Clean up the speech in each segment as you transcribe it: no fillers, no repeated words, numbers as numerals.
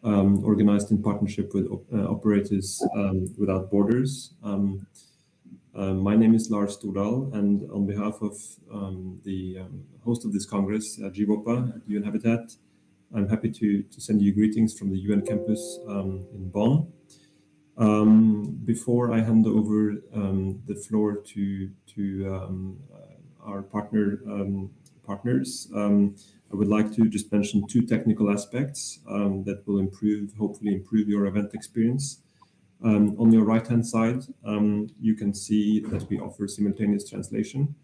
organized in partnership with Operators Without Borders. My name is Lars Stordal, and on behalf of the host of this Congress, GWOPA at UN Habitat, I'm happy to send you greetings from the UN campus in Bonn. Before I hand over the floor to our partners, I would like to just mention two technical aspects that will hopefully improve your event experience. On your right-hand side, you can see that we offer simultaneous translation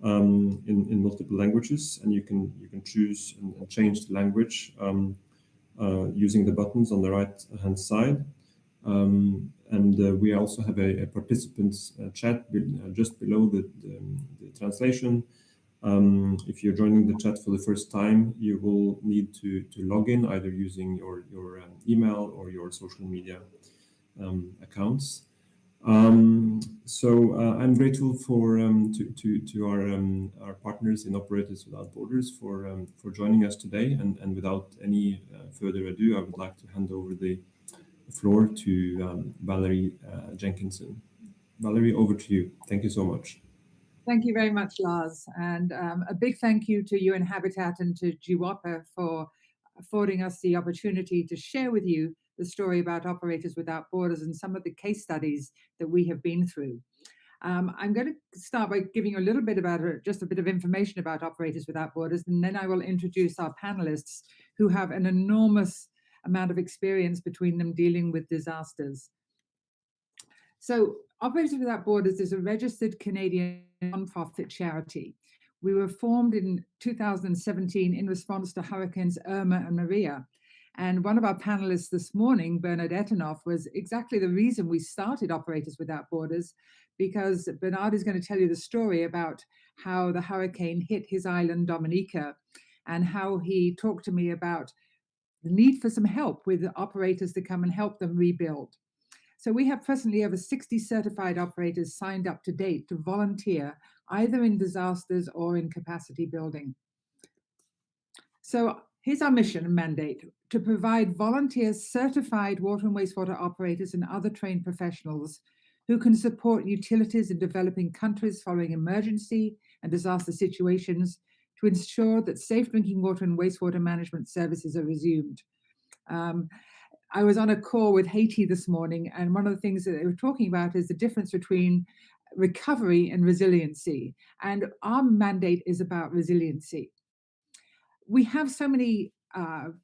in multiple languages, and you can choose and change the language using the buttons on the right-hand side. We also have a participants chat just below the translation. If you're joining the chat for the first time, you will need to log in either using your email or your social media accounts. I'm grateful to our partners in Operators Without Borders for joining us today. And without any further ado, I would like to hand over the floor to Valerie Jenkinson. Valerie, over to you. Thank you so much. Thank you very much, Lars. And a big thank you to UN Habitat and to GWOPA for affording us the opportunity to share with you the story about Operators Without Borders and some of the case studies that we have been through. I'm going to start by giving you a little bit about just a bit of information about Operators Without Borders, and then I will introduce our panelists who have an enormous amount of experience between them dealing with disasters. So Operators Without Borders is a registered Canadian non-profit charity. We were formed in 2017 in response to Hurricanes Irma and Maria. And one of our panelists this morning, Bernard Etanoff, was exactly the reason we started Operators Without Borders, because Bernard is going to tell you the story about how the hurricane hit his island, Dominica, and how he talked to me about the need for some help with the operators to come and help them rebuild. So we have presently over 60 certified operators signed up to date to volunteer either in disasters or in capacity building. So here's our mission and mandate: to provide volunteers, certified water and wastewater operators and other trained professionals who can support utilities in developing countries following emergency and disaster situations to ensure that safe drinking water and wastewater management services are resumed. I was on a call with Haiti this morning, and one of the things that they were talking about is the difference between recovery and resiliency. And our mandate is about resiliency. We have so many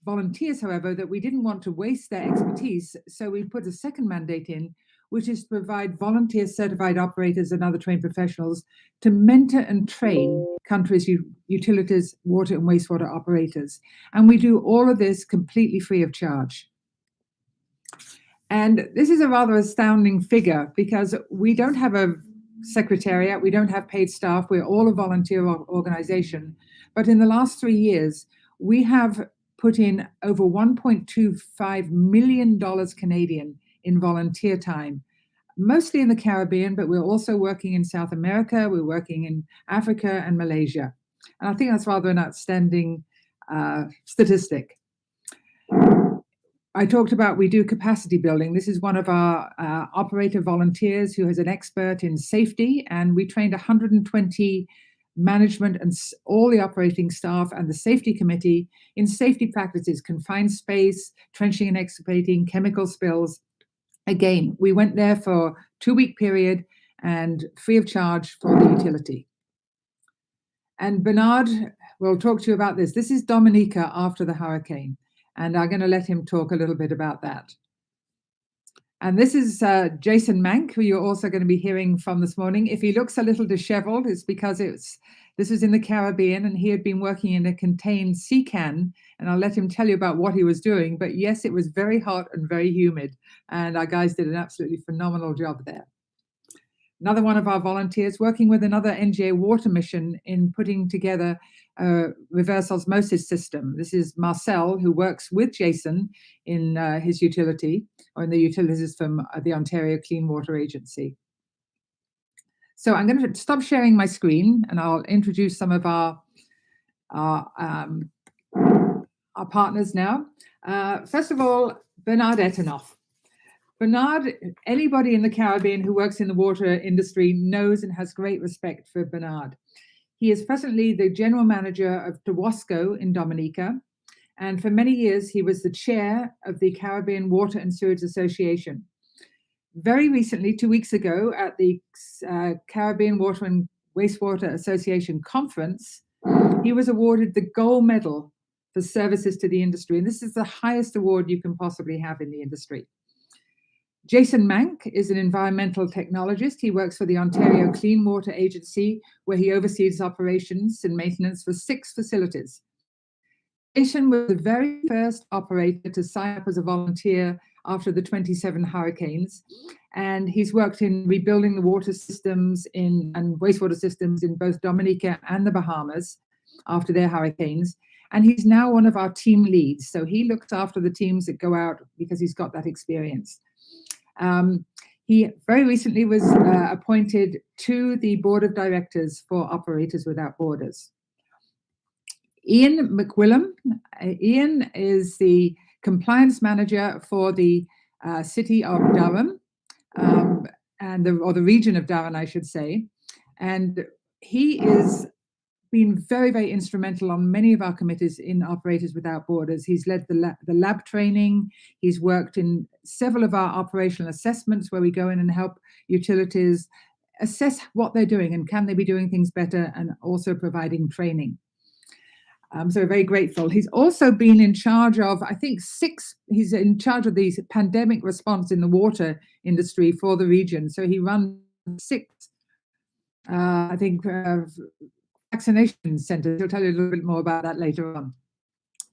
volunteers, however, that we didn't want to waste their expertise. So we put a second mandate in, which is to provide volunteer certified operators and other trained professionals to mentor and train countries' utilities, water and wastewater operators. And we do all of this completely free of charge. And this is a rather astounding figure because we don't have a secretariat, we don't have paid staff, we're all a volunteer organization. But in the last 3 years, we have put in over $1.25 million Canadian in volunteer time, mostly in the Caribbean, but we're also working in South America, we're working in Africa and Malaysia. And I think that's rather an outstanding statistic. I talked about we do capacity building. This is one of our operator volunteers who is an expert in safety, and we trained 120 management and all the operating staff and the safety committee in safety practices, confined space, trenching and excavating, chemical spills. Again, we went there for a 2-week period and free of charge for the utility. And Bernard will talk to you about this. This is Dominica after the hurricane, and I'm going to let him talk a little bit about that. And this is Jason Mank, who you're also going to be hearing from this morning. If he looks a little disheveled, it's because this was in the Caribbean and he had been working in a contained sea can, and I'll let him tell you about what he was doing. But yes, it was very hot and very humid, and our guys did an absolutely phenomenal job there. Another one of our volunteers working with another NGA water mission in putting together a reverse osmosis system. This is Marcel, who works with Jason in his utility, or in the utilities from the Ontario Clean Water Agency. So I'm going to stop sharing my screen and I'll introduce some of our our partners now. First of all, Bernard Etanoff. Bernard, anybody in the Caribbean who works in the water industry knows and has great respect for Bernard. He is presently the general manager of Tawasco in Dominica, and for many years he was the chair of the Caribbean Water and Sewage Association. Very recently, 2 weeks ago, at the Caribbean Water and Wastewater Association conference, he was awarded the gold medal for services to the industry, and this is the highest award you can possibly have in the industry. Jason Mank is an environmental technologist. He works for the Ontario Clean Water Agency, where he oversees operations and maintenance for 6 facilities. Jason was the very first operator to sign up as a volunteer after the 27 hurricanes, and he's worked in rebuilding the water systems and wastewater systems in both Dominica and the Bahamas after their hurricanes. And he's now one of our team leads. So he looks after the teams that go out because he's got that experience. He very recently was appointed to the board of directors for Operators Without Borders. Ian McWillam. Ian is the compliance manager for the city of Durham, or the region of Durham, I should say. And he is been very, very instrumental on many of our committees in Operators Without Borders. He's led the lab training. He's worked in several of our operational assessments where we go in and help utilities assess what they're doing and can they be doing things better, and also providing training. So very grateful. He's also been in charge of, I think, he's in charge of the pandemic response in the water industry for the region. So he runs 6, I think, vaccination centers. He'll tell you a little bit more about that later on.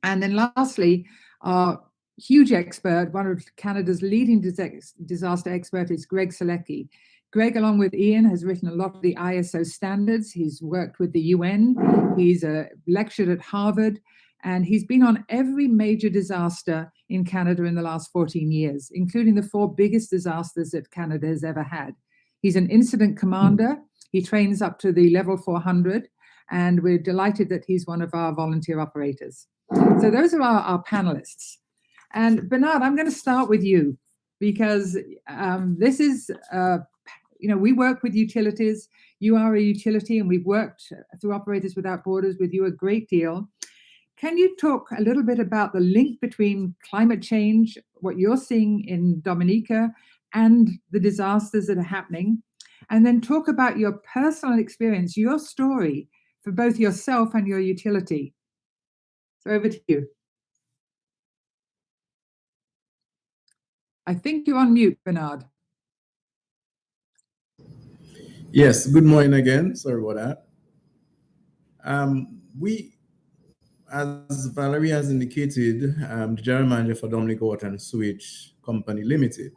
And then lastly, our huge expert, one of Canada's leading disaster experts, is Greg Selecki. Greg, along with Ian, has written a lot of the ISO standards. He's worked with the UN. He's lectured at Harvard, and he's been on every major disaster in Canada in the last 14 years, including the 4 biggest disasters that Canada has ever had. He's an incident commander. He trains up to the level 400, and we're delighted that he's one of our volunteer operators. So those are our panelists. And Bernard, I'm going to start with you, because this is, we work with utilities. You are a utility, and we've worked through Operators Without Borders with you a great deal. Can you talk a little bit about the link between climate change, what you're seeing in Dominica, and the disasters that are happening? And then talk about your personal experience, your story, for both yourself and your utility. So over to you. I think you're on mute, Bernard. Yes, good morning again. Sorry about that. We, as Valerie has indicated, the general manager for Dominica Water and Sewage Company Limited.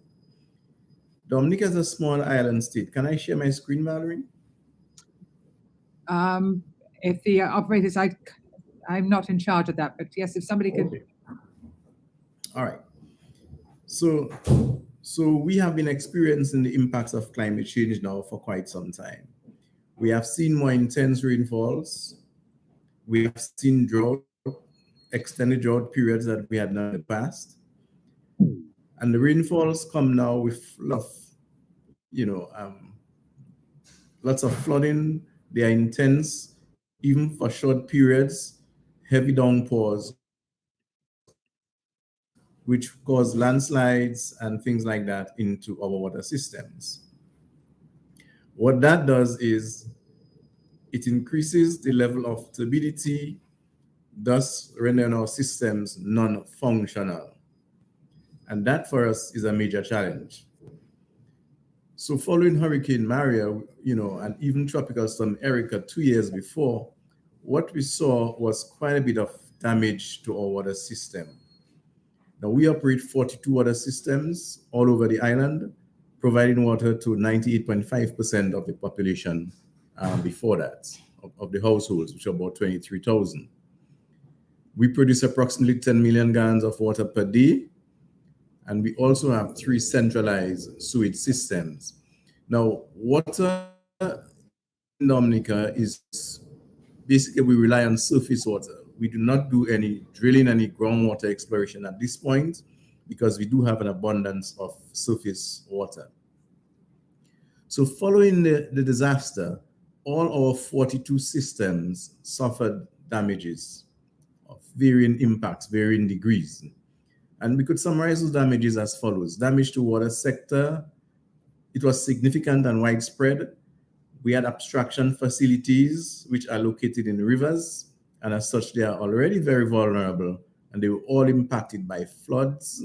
Dominica is a small island state. Can I share my screen, Valerie? If the operators, I'm not in charge of that, but yes, if somebody could. Okay. All right. So we have been experiencing the impacts of climate change now for quite some time. We have seen more intense rainfalls. We have seen drought, extended drought periods that we had not in the past. And the rainfalls come now with lots of flooding. They are intense, even for short periods, heavy downpours, which cause landslides and things like that into our water systems. What that does is it increases the level of turbidity, thus rendering our systems non-functional. And that for us is a major challenge. So following Hurricane Maria, and even Tropical Storm Erica 2 years before, what we saw was quite a bit of damage to our water system. Now we operate 42 water systems all over the island, providing water to 98.5% of the population before that, of the households, which are about 23,000. We produce approximately 10 million gallons of water per day, and we also have 3 centralized sewage systems. Now, water in Dominica is basically, we rely on surface water. We do not do any drilling, any groundwater exploration at this point, because we do have an abundance of surface water. So following the disaster, all our 42 systems suffered damages of varying impacts, varying degrees. And we could summarize those damages as follows. Damage to water sector, it was significant and widespread. We had abstraction facilities which are located in rivers, and as such, they are already very vulnerable, and they were all impacted by floods,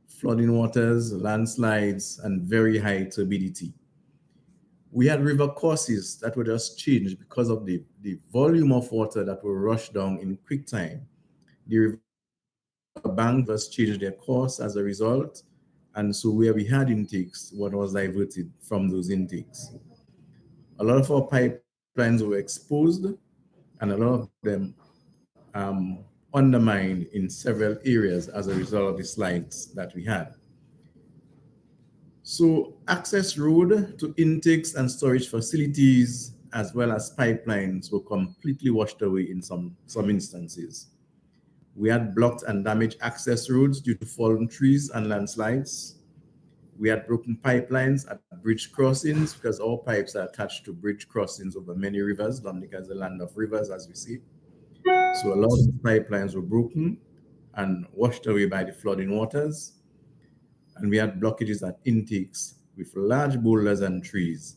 flooding waters, landslides, and very high turbidity. We had river courses that were just changed because of the volume of water that were rushed down in quick time. The river bank just changed their course as a result, and so where we had intakes, water was diverted from those intakes. A lot of our pipelines were exposed, and a lot of them undermined in several areas as a result of the slides that we had. So access road to intakes and storage facilities, as well as pipelines, were completely washed away in some instances. We had blocked and damaged access roads due to fallen trees and landslides. We had broken pipelines at bridge crossings, because all pipes are attached to bridge crossings over many rivers. Dominica is a land of rivers, as we see. So a lot of pipelines were broken and washed away by the flooding waters. And we had blockages at intakes with large boulders and trees.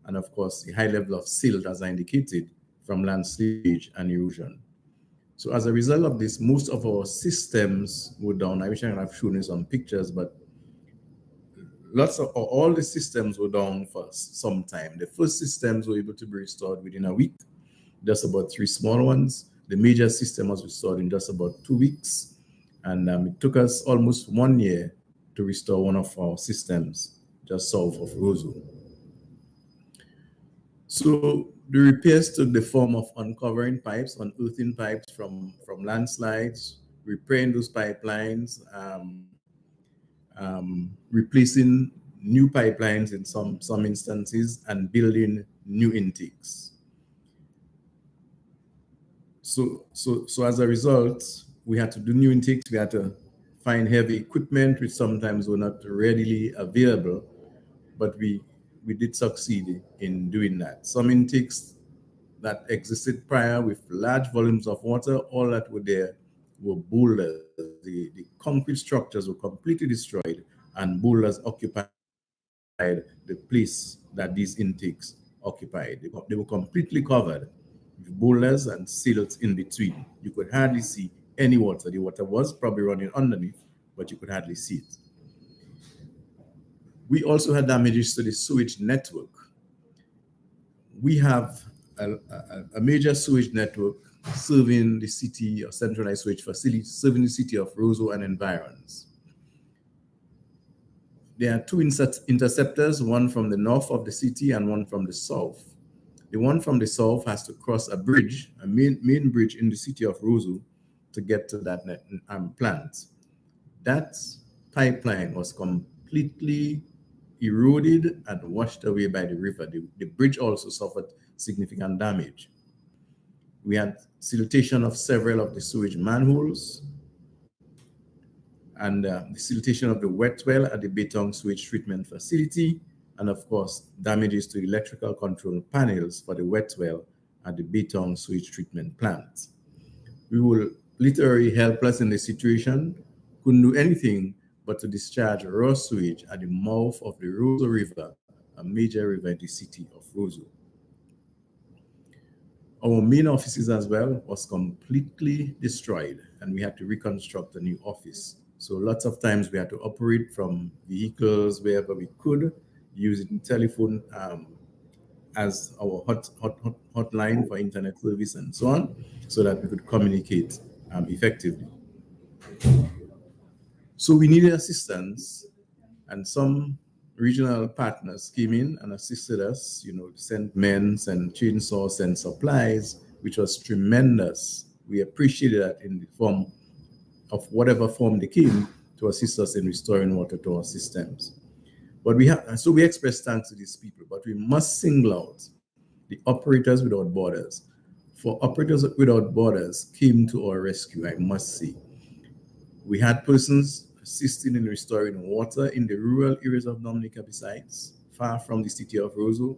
And of course, the high level of silt, as I indicated, from landslide and erosion. So as a result of this, most of our systems were down. I wish I could have shown you some pictures, but all the systems were down for some time. The first systems were able to be restored within a week, just about 3 small ones. The major system was restored in just about 2 weeks. And it took us almost 1 year to restore one of our systems just south of Roseau. So the repairs took the form of uncovering pipes, unearthing pipes from landslides, repairing those pipelines, replacing new pipelines in some instances, and building new intakes. So as a result, we had to do new intakes. We had to find heavy equipment, which sometimes were not readily available, but we did succeed in doing that. Some intakes that existed prior with large volumes of water, all that were there were boulders. The concrete structures were completely destroyed, and boulders occupied the place that these intakes occupied. They were completely covered with boulders and silt in between. You could hardly see any water. The water was probably running underneath, but you could hardly see it. We also had damages to the sewage network. We have a major sewage network serving the city of centralized sewage facilities, serving the city of Roseau and environs. There are 2 interceptors, one from the north of the city and one from the south. The one from the south has to cross a bridge, a main bridge in the city of Roseau, to get to that plant. That pipeline was completely eroded and washed away by the river. The bridge also suffered significant damage. We had siltation of several of the sewage manholes, and the siltation of the wet well at the Betong sewage treatment facility, and of course, damages to electrical control panels for the wet well at the Betong sewage treatment plant. We were literally helpless in the situation, couldn't do anything but to discharge raw sewage at the mouth of the Roseau River, a major river in the city of Roseau. Our main offices as well was completely destroyed, and we had to reconstruct a new office. So lots of times we had to operate from vehicles wherever we could, using telephone as our hotline for internet service and so on, so that we could communicate effectively. So we needed assistance, and some regional partners came in and assisted us, sent men, sent chainsaws, sent supplies, which was tremendous. We appreciated that in the form of whatever form they came to assist us in restoring water to our systems. But we express thanks to these people, but we must single out the Operators Without Borders for Operators Without Borders came to our rescue, I must say. We had persons assisting in restoring water in the rural areas of Dominica besides, far from the city of Roseau.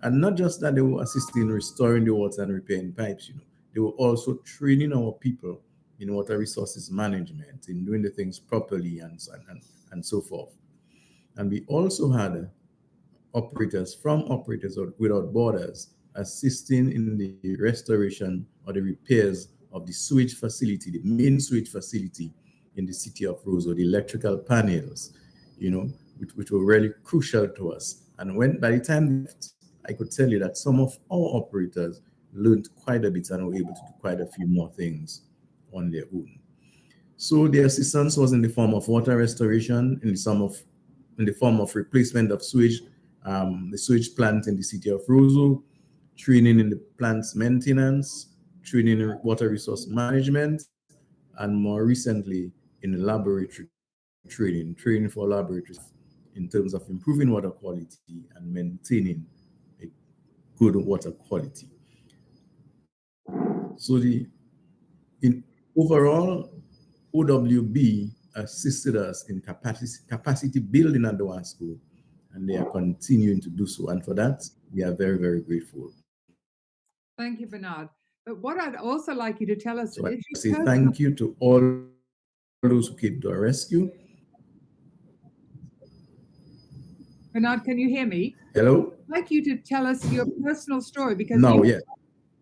And not just that, they were assisting in restoring the water and repairing pipes, They were also training our people in water resources management, in doing the things properly and so forth. And we also had operators from Operators Without Borders assisting in the restoration or the repairs of the sewage facility, the main sewage facility in the city of Roseau, the electrical panels, which were really crucial to us. And when by the time I could tell you that some of our operators learned quite a bit and were able to do quite a few more things on their own. So the assistance was in the form of water restoration, in the form of replacement of sewage, the sewage plant in the city of Roseau, training in the plant's maintenance, training in water resource management, and more recently in the laboratory training for laboratories in terms of improving water quality and maintaining a good water quality. So overall, OWB assisted us in capacity building at the WASCO, and they are continuing to do so. And for that, we are very, very grateful. Thank you, Bernard. But what I'd also like you to tell us So I is say thank you to all those who came to our rescue. Bernard, can you hear me? Hello? I'd like you to tell us your personal story, because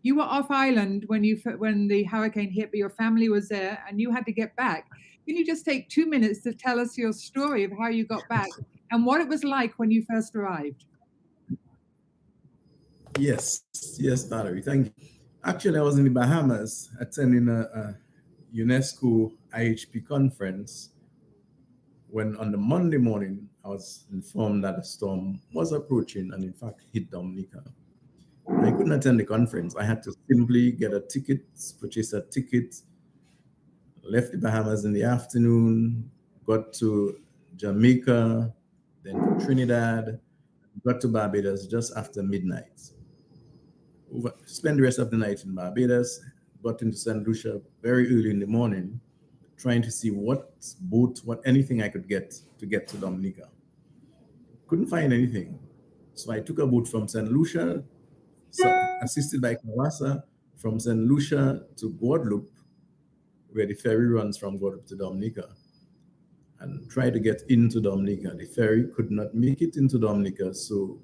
you were off island when the hurricane hit, but your family was there and you had to get back. Can you just take 2 minutes to tell us your story of how you got back and what it was like when you first arrived? Yes, Valerie, thank you. Actually, I was in the Bahamas attending a UNESCO IHP conference when on the Monday morning, I was informed that a storm was approaching and in fact hit Dominica. I couldn't attend the conference. I had to simply get a ticket, purchase a ticket, left the Bahamas in the afternoon, got to Jamaica, then to Trinidad, got to Barbados just after midnight. Spent the rest of the night in Barbados, got into St. Lucia very early in the morning, trying to see what boat, what anything I could get to Dominica. Couldn't find anything. So I took a boat from St. Lucia, assisted by Kawasa, from St. Lucia to Guadeloupe, where the ferry runs from Guadeloupe to Dominica, and tried to get into Dominica. The ferry could not make it into Dominica, so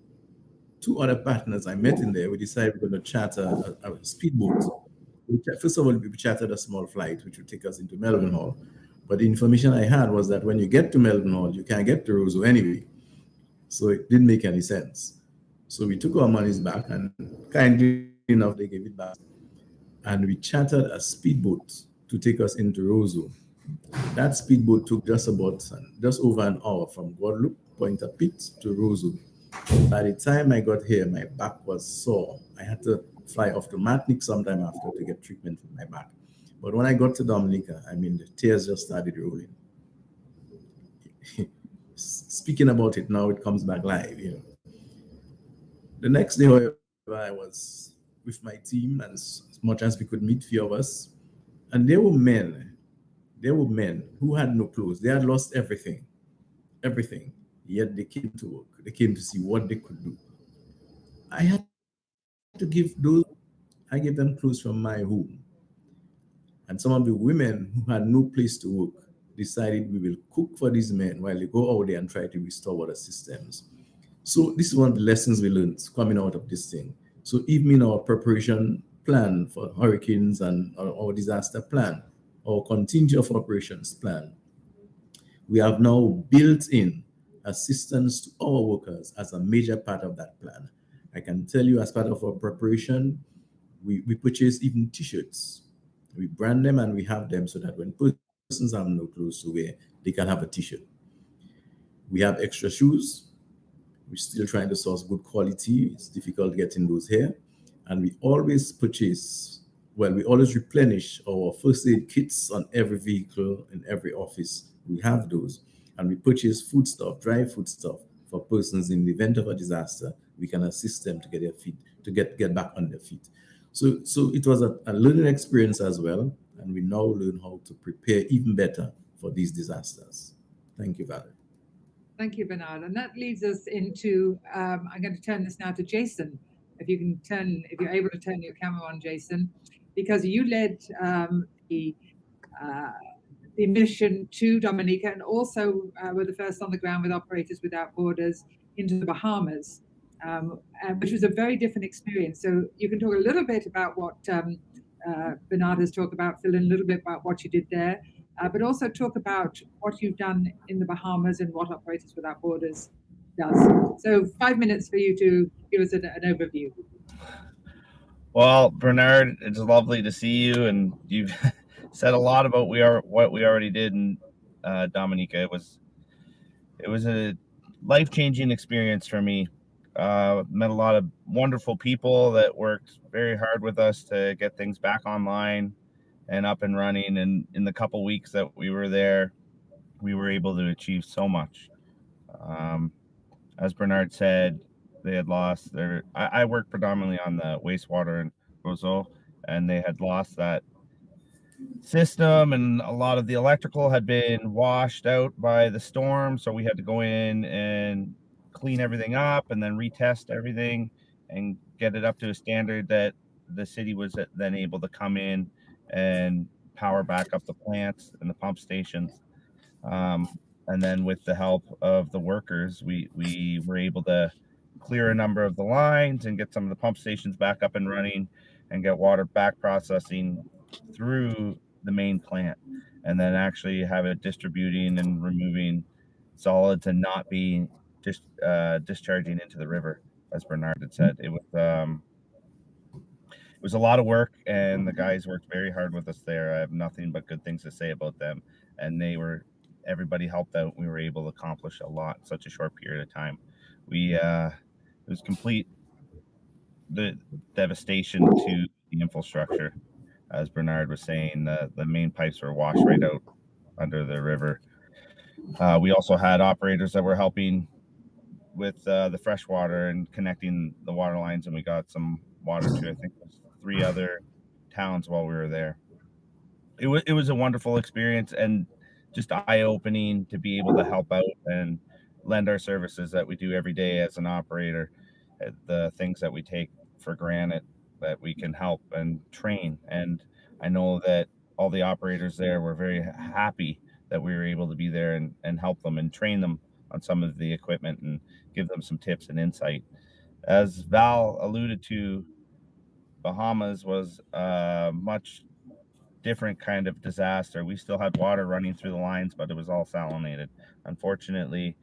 two other partners I met in there, we decided we're going to charter a speedboat. First of all, we chartered a small flight, which would take us into Melbourne Hall. But the information I had was that when you get to Melbourne Hall, you can't get to Roseau anyway. So it didn't make any sense. So we took our monies back, and kindly enough, they gave it back. And we chartered a speedboat to take us into Roseau. That speedboat took just over an hour from Guadeloupe, Pointe-à-Pitre to Roseau. By the time I got here, my back was sore. I had to fly off to Martinique sometime after to get treatment for my back. But when I got to Dominica, the tears just started rolling. Speaking about it now, it comes back live, The next day, however, I was with my team, and as much as we could meet, few of us, and there were men who had no clothes. They had lost everything, yet they came to work. They came to see what they could do. I had to I gave them clothes from my home. And some of the women who had no place to work decided we will cook for these men while they go out there and try to restore water systems. So this is one of the lessons we learned coming out of this thing. So even in our preparation plan for hurricanes and our disaster plan, our contingent of operations plan, we have now built in assistance to our workers as a major part of that plan. I can tell you, as part of our preparation, we purchase even t-shirts. We brand them and we have them so that when persons have no clothes to wear, they can have a t-shirt. We have extra shoes. We're still trying to source good quality. It's difficult getting those here. And we always replenish our first aid kits on every vehicle in every office. We have those. And we purchase foodstuff, dry foodstuff for persons in the event of a disaster. We can assist them to get their feet, to get back on their feet. So it was a learning experience as well, and we now learn how to prepare even better for these disasters. Thank you, Valerie. Thank you, Bernard. And that leads us into, I'm going to turn this now to Jason. If you're able to turn your camera on, Jason, because you led uh, the mission to Dominica and also were the first on the ground with Operators Without Borders into the Bahamas, which was a very different experience. So you can talk a little bit about what Bernard has talked about, fill in a little bit about what you did there, but also talk about what you've done in the Bahamas and what Operators Without Borders does. So 5 minutes for you to give us an overview. Well, Bernard, it's lovely to see you, and you've said a lot about what we already did in Dominica. It was a life-changing experience for me. Met a lot of wonderful people that worked very hard with us to get things back online and up and running. And in the couple weeks that we were there, we were able to achieve so much. As Bernard said, they had lost their. I worked predominantly on the wastewater and Roseau, and they had lost that system, and a lot of the electrical had been washed out by the storm. So we had to go in and clean everything up and then retest everything and get it up to a standard that the city was then able to come in and power back up the plants and the pump stations. And then with the help of the workers, we were able to clear a number of the lines and get some of the pump stations back up and running and get water back processing through the main plant, and then actually have it distributing and removing solids and not being discharging into the river, as Bernard had said. It was a lot of work, and the guys worked very hard with us there. I have nothing but good things to say about them, and everybody helped out. We were able to accomplish a lot in such a short period of time. It was complete the devastation to the infrastructure, as Bernard was saying. The main pipes were washed right out under the river. We also had operators that were helping with the fresh water and connecting the water lines, and we got some water to, I think, 3 other towns while we were there. It was a wonderful experience and just eye-opening to be able to help out and lend our services that we do every day as an operator, the things that we take for granted, that we can help and train. And I know that all the operators there were very happy that we were able to be there and help them and train them on some of the equipment and give them some tips and insight. As Val alluded to, Bahamas was a much different kind of disaster. We still had water running through the lines, but it was all salinated. Unfortunately,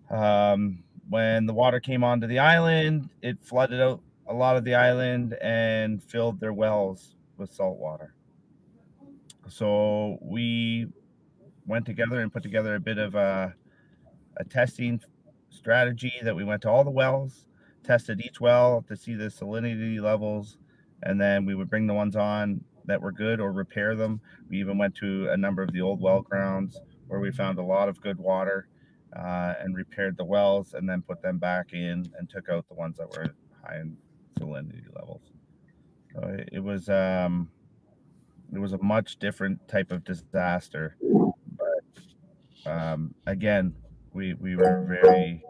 when the water came onto the island, it flooded out a lot of the island and filled their wells with salt water. So we went together and put together a bit of a testing strategy that we went to all the wells, tested each well to see the salinity levels, and then we would bring the ones on that were good or repair them. We even went to a number of the old well grounds where we found a lot of good water, and repaired the wells and then put them back in and took out the ones that were high in salinity levels. So it was a much different type of disaster, but again, we were very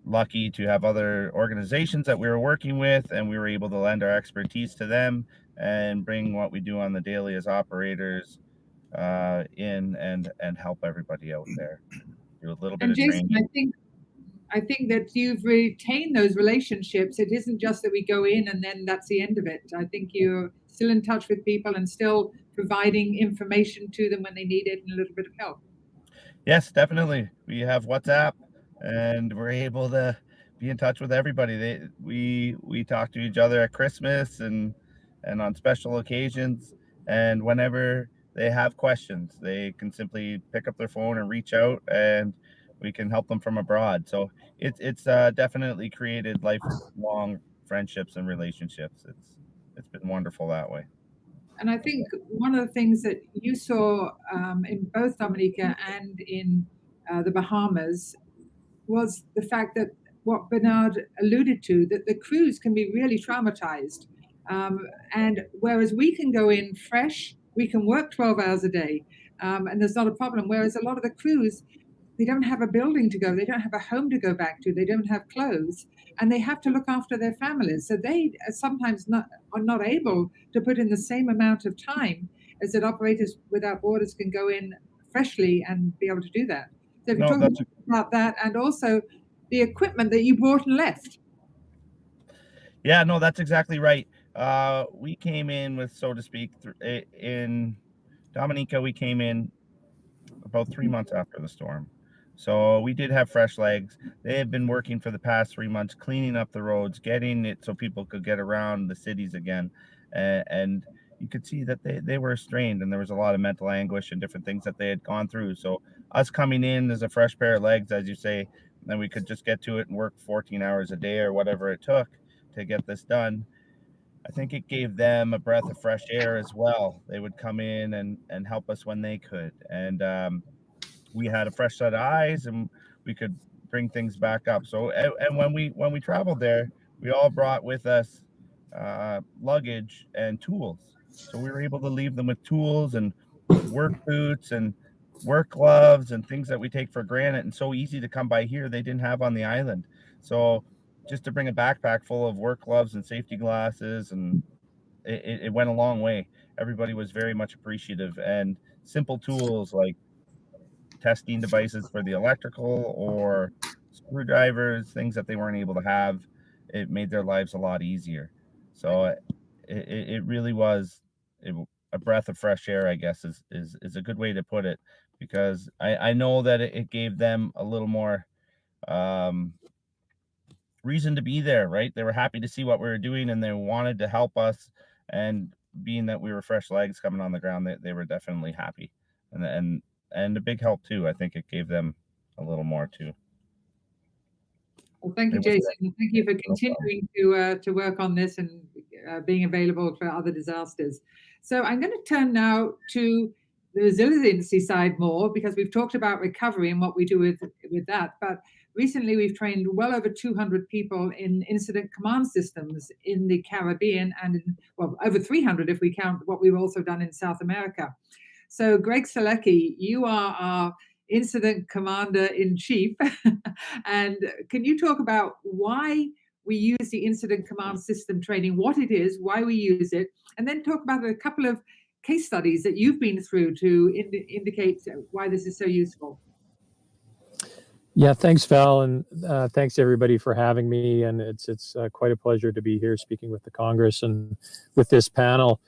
lucky to have other organizations that we were working with, and we were able to lend our expertise to them and bring what we do on the daily as operators in and help everybody out there. Do a little bit And of Jason, training. I think that you've retained those relationships. It isn't just that we go in and then that's the end of it. I think you're still in touch with people and still providing information to them when they need it and a little bit of help. Yes, definitely. We have WhatsApp, and we're able to be in touch with everybody. We talk to each other at Christmas and on special occasions, and whenever they have questions, they can simply pick up their phone and reach out, and we can help them from abroad. So it's definitely created lifelong friendships and relationships. It's been wonderful that way. And I think one of the things that you saw in both Dominica and in the Bahamas was the fact that what Bernard alluded to, that the crews can be really traumatized. And whereas we can go in fresh, we can work 12 hours a day, and there's not a problem. Whereas a lot of the crews, they don't have a building to go, they don't have a home to go back to, they don't have clothes, and they have to look after their families. So they sometimes are not able to put in the same amount of time as that Operators Without Borders can go in freshly and be able to do that. So if you talk about that, and also the equipment that you brought and left. Yeah, no, that's exactly right. We came in with, so to speak, in Dominica, we came in about 3 months after the storm. So we did have fresh legs. They have been working for the past 3 months, cleaning up the roads, getting it so people could get around the cities again. And you could see that they were strained, and there was a lot of mental anguish and different things that they had gone through. So us coming in as a fresh pair of legs, as you say, then we could just get to it and work 14 hours a day or whatever it took to get this done. I think it gave them a breath of fresh air as well. They would come in and help us when they could. And we had a fresh set of eyes, and we could bring things back up. So, and when we traveled there, we all brought with us luggage and tools. So we were able to leave them with tools and work boots and work gloves and things that we take for granted and so easy to come by here, they didn't have on the island. So just to bring a backpack full of work gloves and safety glasses, and it went a long way. Everybody was very much appreciative, and simple tools like testing devices for the electrical or screwdrivers, things that they weren't able to have, it made their lives a lot easier. So it really was a breath of fresh air, I guess is a good way to put it, because I know that it gave them a little more reason to be there, right? They were happy to see what we were doing, and they wanted to help us. And being that we were fresh legs coming on the ground, they were definitely happy, and a big help too. I think it gave them a little more too. Well, thank you, Jason. Thank you for continuing to work on this and being available for other disasters. So I'm going to turn now to the resiliency side more, because we've talked about recovery and what we do with that. But recently, we've trained well over 200 people in incident command systems in the Caribbean, and over 300 if we count what we've also done in South America. So, Greg Selecki, you are our incident commander-in-chief. And can you talk about why we use the incident command system training, what it is, why we use it, and then talk about a couple of case studies that you've been through to indicate why this is so useful? Yeah, thanks, Val, and thanks everybody for having me. And it's quite a pleasure to be here speaking with the Congress and with this panel.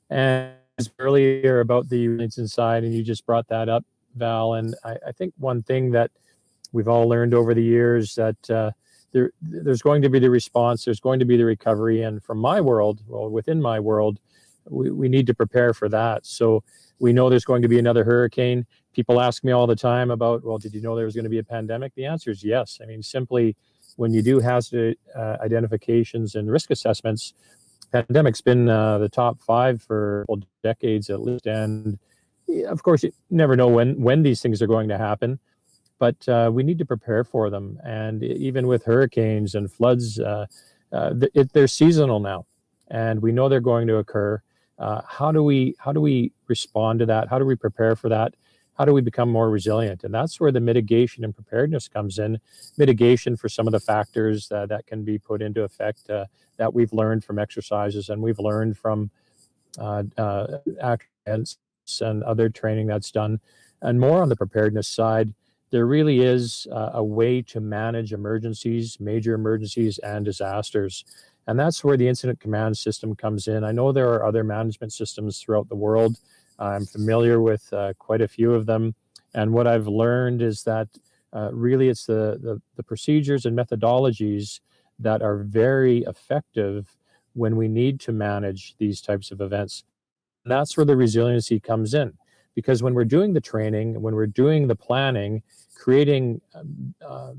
And earlier about the units inside, and you just brought that up, Val. And I think one thing that we've all learned over the years that there's going to be the response, there's going to be the recovery, and from my world, well, within my world, we need to prepare for that. So we know there's going to be another hurricane. People ask me all the time about, well, did you know there was going to be a pandemic? The answer is yes. I mean, simply when you do hazard identifications and risk assessments, pandemic's been the top 5 for decades at least. And of course, you never know when these things are going to happen, but we need to prepare for them. And even with hurricanes and floods, they're seasonal now, and we know they're going to occur. How do we respond to that? How do we prepare for that? How do we become more resilient? And that's where the mitigation and preparedness comes in. Mitigation for some of the factors that can be put into effect that we've learned from exercises, and we've learned from accidents and other training that's done. And more on the preparedness side, there really is a way to manage emergencies, major emergencies, and disasters. And that's where the incident command system comes in. I know there are other management systems throughout the world. I'm familiar with quite a few of them. And what I've learned is that really it's the procedures and methodologies that are very effective when we need to manage these types of events. And that's where the resiliency comes in. Because when we're doing the training, when we're doing the planning, creating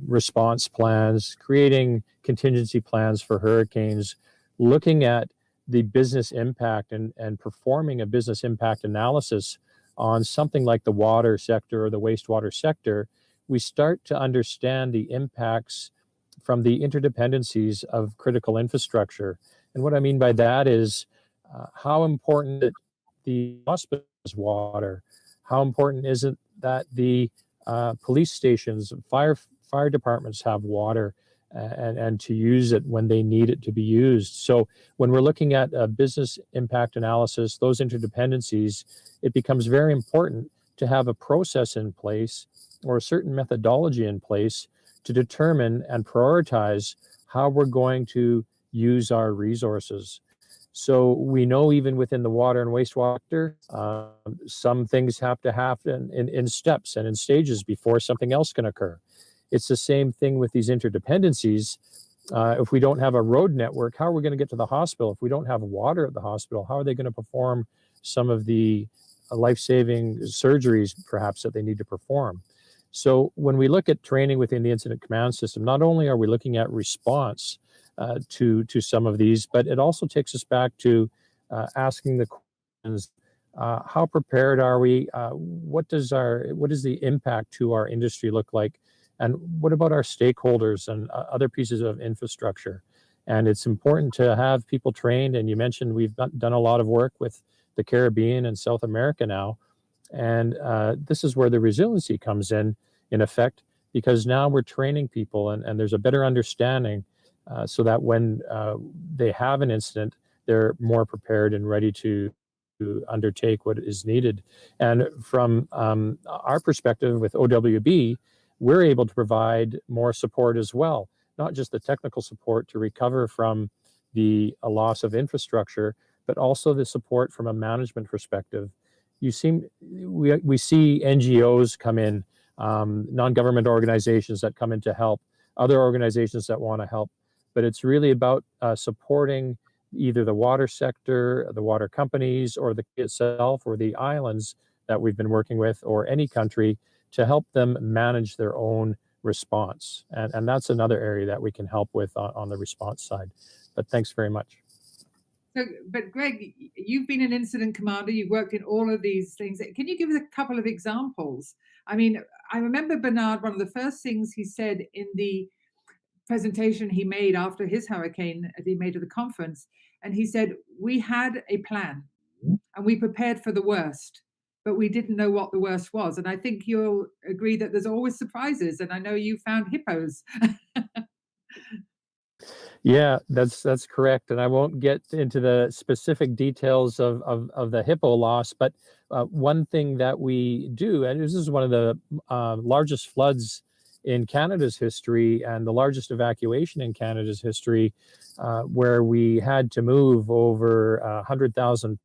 response plans, creating contingency plans for hurricanes, looking at the business impact and performing a business impact analysis on something like the water sector or the wastewater sector, we start to understand the impacts from the interdependencies of critical infrastructure. And what I mean by that is how important the hospital's water, how important is it that the police stations, fire departments have water and to use it when they need it to be used. So when we're looking at business impact analysis, those interdependencies, it becomes very important to have a process in place or a certain methodology in place to determine and prioritize how we're going to use our resources. So we know even within the water and wastewater, some things have to happen in steps and in stages before something else can occur. It's the same thing with these interdependencies. If we don't have a road network, how are we going to get to the hospital? If we don't have water at the hospital, how are they going to perform some of the life-saving surgeries, perhaps, that they need to perform? So when we look at training within the incident command system, not only are we looking at response to some of these, but it also takes us back to asking the questions: how prepared are we? What does the impact to our industry look like? And what about our stakeholders and other pieces of infrastructure? And it's important to have people trained. And you mentioned we've done a lot of work with the Caribbean and South America now. And this is where the resiliency comes in effect, because now we're training people and there's a better understanding so that when they have an incident, they're more prepared and ready to undertake what is needed. And from our perspective with OWB, we're able to provide more support as well, not just the technical support to recover from the loss of infrastructure, but also the support from a management perspective. We see NGOs come in, non-government organizations that come in to help, other organizations that want to help, but it's really about supporting either the water sector, the water companies, or the itself, or the islands that we've been working with, or any country, to help them manage their own response. And that's another area that we can help with on the response side. But thanks very much. So, but Greg, you've been an incident commander, you've worked in all of these things. Can you give us a couple of examples? I mean, I remember Bernard, one of the first things he said in the presentation he made after his hurricane that he made at the conference, and he said, we had a plan and we prepared for the worst, but we didn't know what the worst was. And I think you'll agree that there's always surprises. And I know you found hippos. Yeah, that's correct. And I won't get into the specific details of the hippo loss, but one thing that we do, and this is one of the largest floods in Canada's history and the largest evacuation in Canada's history, where we had to move over 100,000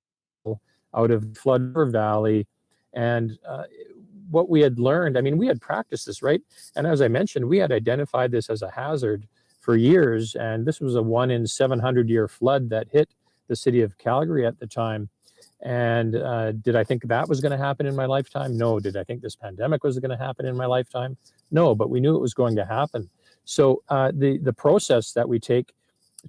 people out of Flood River Valley. And what we had learned, I mean, we had practiced this, right? And as I mentioned, we had identified this as a hazard for years. And this was a 1 in 700 year flood that hit the city of Calgary at the time. And did I think that was going to happen in my lifetime? No. Did I think this pandemic was going to happen in my lifetime? No, but we knew it was going to happen. So the process that we take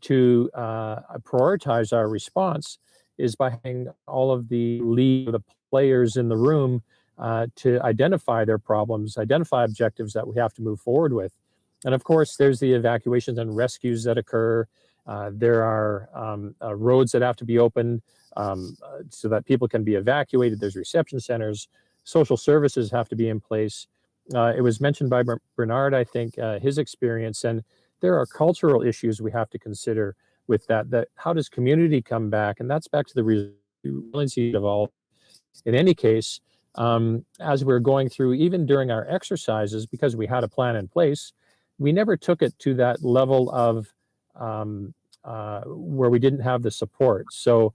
to prioritize our response is by having all of the players in the room to identify their problems, identify objectives that we have to move forward with. And of course, there's the evacuations and rescues that occur. There are roads that have to be opened so that people can be evacuated. There's reception centers. Social services have to be in place. It was mentioned by Bernard, I think, his experience. And there are cultural issues we have to consider with that how does community come back? And that's back to the resiliency of all. In any case, as we're going through, even during our exercises, because we had a plan in place, we never took it to that level of where we didn't have the support. So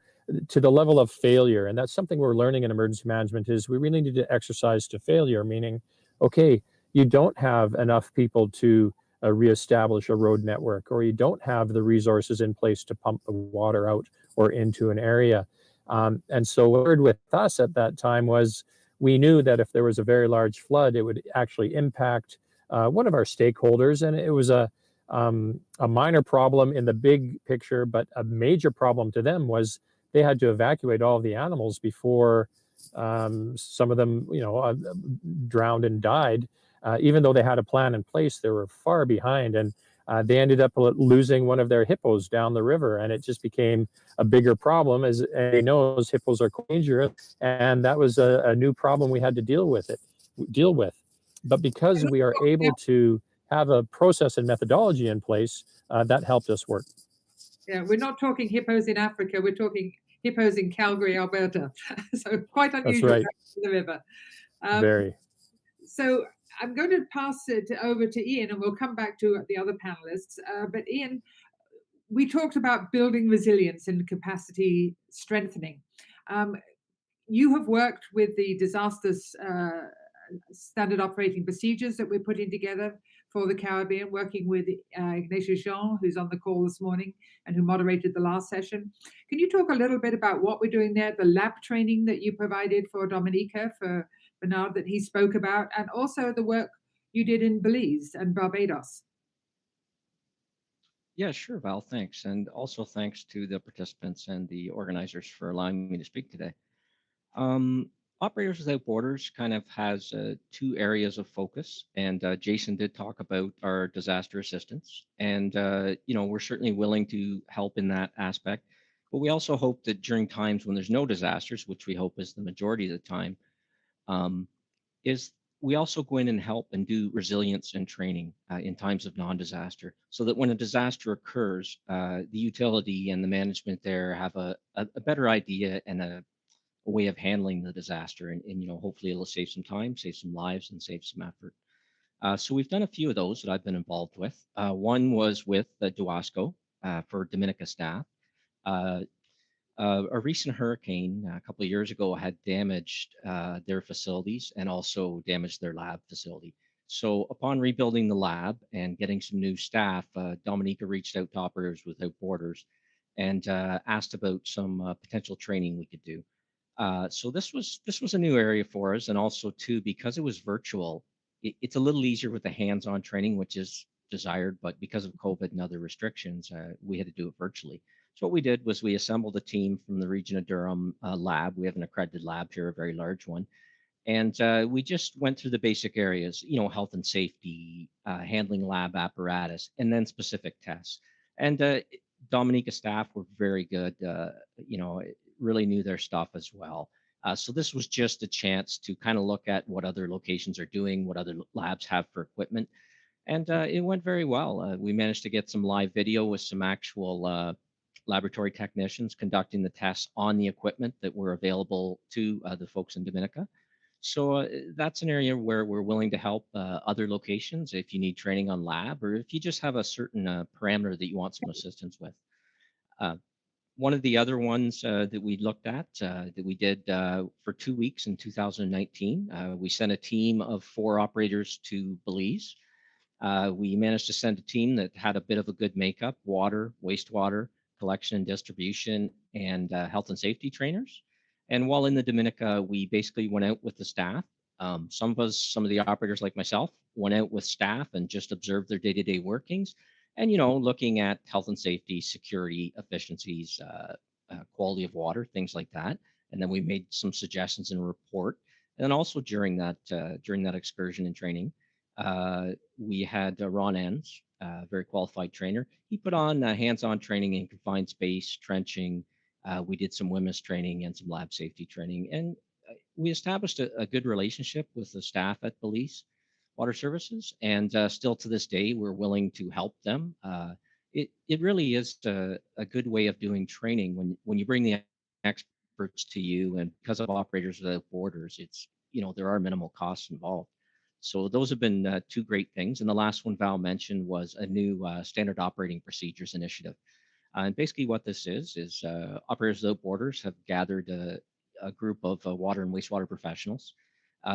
to the level of failure, and that's something we're learning in emergency management, is we really need to exercise to failure, meaning, okay, you don't have enough people to reestablish a road network, or you don't have the resources in place to pump the water out or into an area. And so what occurred with us at that time was we knew that if there was a very large flood, it would actually impact one of our stakeholders, and it was a minor problem in the big picture, but a major problem to them was they had to evacuate all of the animals before some of them, drowned and died. Even though they had a plan in place, they were far behind. And they ended up losing one of their hippos down the river, and it just became a bigger problem. As everybody knows, hippos are quite dangerous, and that was a new problem we had to deal with. But because we are able to have a process and methodology in place, that helped us work. Yeah, we're not talking hippos in Africa. We're talking hippos in Calgary, Alberta. So quite unusual. That's right. The river. Very. So I'm going to pass it over to Ian, and we'll come back to the other panelists. But Ian, we talked about building resilience and capacity strengthening. You have worked with the disasters standard operating procedures that we're putting together for the Caribbean, working with Ignatius Jean, who's on the call this morning and who moderated the last session. Can you talk a little bit about what we're doing there, the lab training that you provided for Dominica, for Bernard, that he spoke about, and also the work you did in Belize and Barbados? Yeah, sure, Val, thanks. And also thanks to the participants and the organizers for allowing me to speak today. Operators Without Borders kind of has two areas of focus, and Jason did talk about our disaster assistance, and we're certainly willing to help in that aspect, but we also hope that during times when there's no disasters, which we hope is the majority of the time, is we also go in and help and do resilience and training in times of non-disaster, so that when a disaster occurs, the utility and the management there have a better idea and a way of handling the disaster, and hopefully it'll save some time, save some lives, and save some effort. So we've done a few of those that I've been involved with. One was with the Duasco for Dominica staff. A recent hurricane a couple of years ago had damaged their facilities and also damaged their lab facility. So upon rebuilding the lab and getting some new staff, Dominica reached out to Operators Without Borders and asked about some potential training we could do. So this was a new area for us, and also too, because it was virtual, it's a little easier with the hands-on training, which is desired. But because of COVID and other restrictions, we had to do it virtually. So what we did was we assembled a team from the region of Durham lab. We have an accredited lab here, a very large one, and we just went through the basic areas, health and safety, handling lab apparatus, and then specific tests. And Dominica staff were very good. Really knew their stuff as well. So this was just a chance to kind of look at what other locations are doing, what other labs have for equipment. And it went very well. We managed to get some live video with some actual laboratory technicians conducting the tests on the equipment that were available to the folks in Dominica. So that's an area where we're willing to help other locations if you need training on lab, or if you just have a certain parameter that you want some assistance with. One of the other ones that we looked at, that we did for 2 weeks in 2019, we sent a team of 4 operators to Belize. We managed to send a team that had a bit of a good makeup: water, wastewater, collection and distribution, and health and safety trainers. And while in the Dominica, we basically went out with the staff. Some of the operators like myself, went out with staff and just observed their day-to-day workings. And, looking at health and safety, security, efficiencies, quality of water, things like that. And then we made some suggestions in a report. And then also during that excursion and training, we had Ron Enns, a very qualified trainer. He put on hands-on training in confined space, trenching. We did some women's training and some lab safety training. And we established a good relationship with the staff at Belize Water Services, and still to this day, we're willing to help them. It really is a good way of doing training when you bring the experts to you, and because of Operators Without Borders, it's there are minimal costs involved. So those have been 2 great things. And the last one Val mentioned was a new standard operating procedures initiative. And basically what this is Operators Without Borders have gathered a group of water and wastewater professionals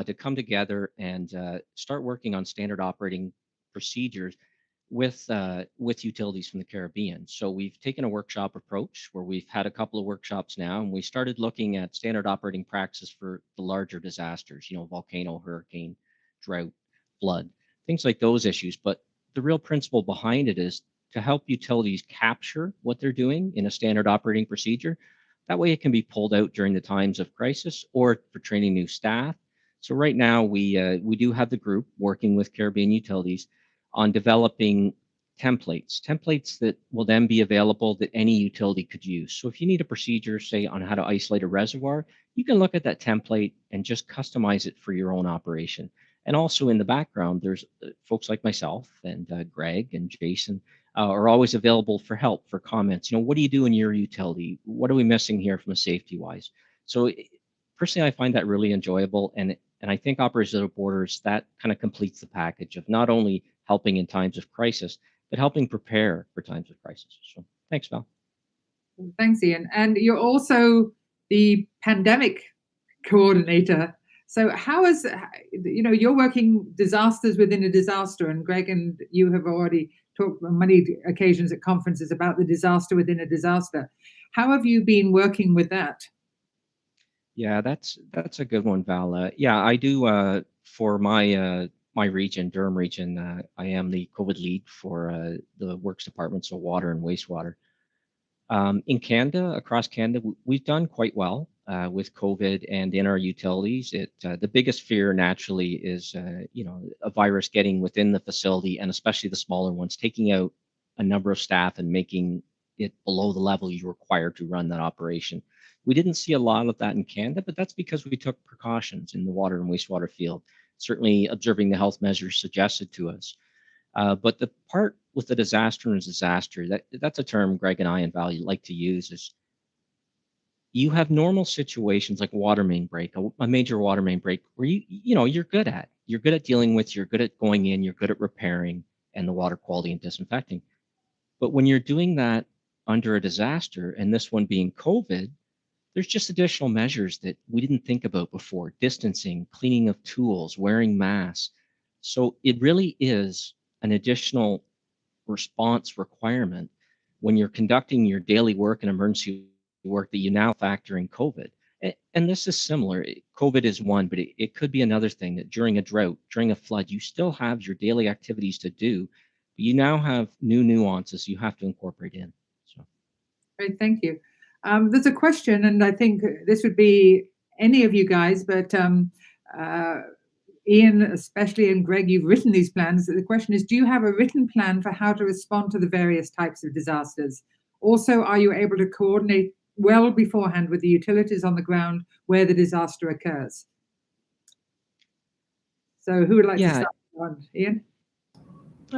to come together and start working on standard operating procedures with utilities from the Caribbean. So we've taken a workshop approach where we've had a couple of workshops now, and we started looking at standard operating practices for the larger disasters, volcano, hurricane, drought, flood, things like those issues. But the real principle behind it is to help utilities capture what they're doing in a standard operating procedure. That way it can be pulled out during the times of crisis or for training new staff. So right now we do have the group working with Caribbean utilities on developing templates that will then be available that any utility could use. So if you need a procedure, say, on how to isolate a reservoir, you can look at that template and just customize it for your own operation. And also in the background, there's folks like myself and Greg and Jason are always available for help, for comments. What do you do in your utility? What are we missing here from a safety wise? So personally, I find that really enjoyable. And I think Operators Without Borders, that kind of completes the package of not only helping in times of crisis, but helping prepare for times of crisis. So thanks, Val. Thanks, Ian. And you're also the pandemic coordinator. So how is, you're working disasters within a disaster, and Greg and you have already talked on many occasions at conferences about the disaster within a disaster. How have you been working with that? Yeah, that's a good one, Val. Yeah, I do for my my region, Durham region. I am the COVID lead for the works department, so water and wastewater. In Canada, across Canada, we've done quite well with COVID and in our utilities. The biggest fear naturally is a virus getting within the facility, and especially the smaller ones, taking out a number of staff and making it below the level you require to run that operation. We didn't see a lot of that in Canada, but that's because we took precautions in the water and wastewater field, certainly observing the health measures suggested to us. But the part with the disaster and disaster, that's a term Greg and I and Val like to use, is you have normal situations like water main break, a major water main break, where you're good at. You're good at dealing with, you're good at going in, you're good at repairing and the water quality and disinfecting. But when you're doing that under a disaster, and this one being COVID, there's just additional measures that we didn't think about before: distancing, cleaning of tools, wearing masks. So it really is an additional response requirement when you're conducting your daily work and emergency work that you now factor in COVID. And this is similar. COVID is one, but it could be another thing, that during a drought, during a flood, you still have your daily activities to do, but you now have new nuances you have to incorporate in. So, great, thank you. There's a question, and I think this would be any of you guys, but Ian, especially, and Greg, you've written these plans. The question is, do you have a written plan for how to respond to the various types of disasters? Also, are you able to coordinate well beforehand with the utilities on the ground where the disaster occurs? So who would like to start on, Ian?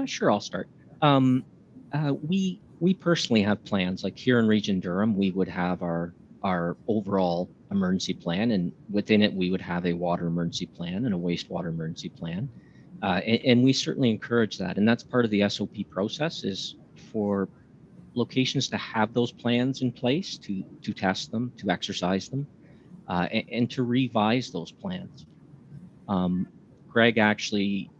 Sure, I'll start. We personally have plans. Like here in Region Durham, we would have our overall emergency plan, and within it we would have a water emergency plan and a wastewater emergency plan, and we certainly encourage that. And that's part of the SOP process, is for locations to have those plans in place, to test them, to exercise them, and to revise those plans. Greg actually,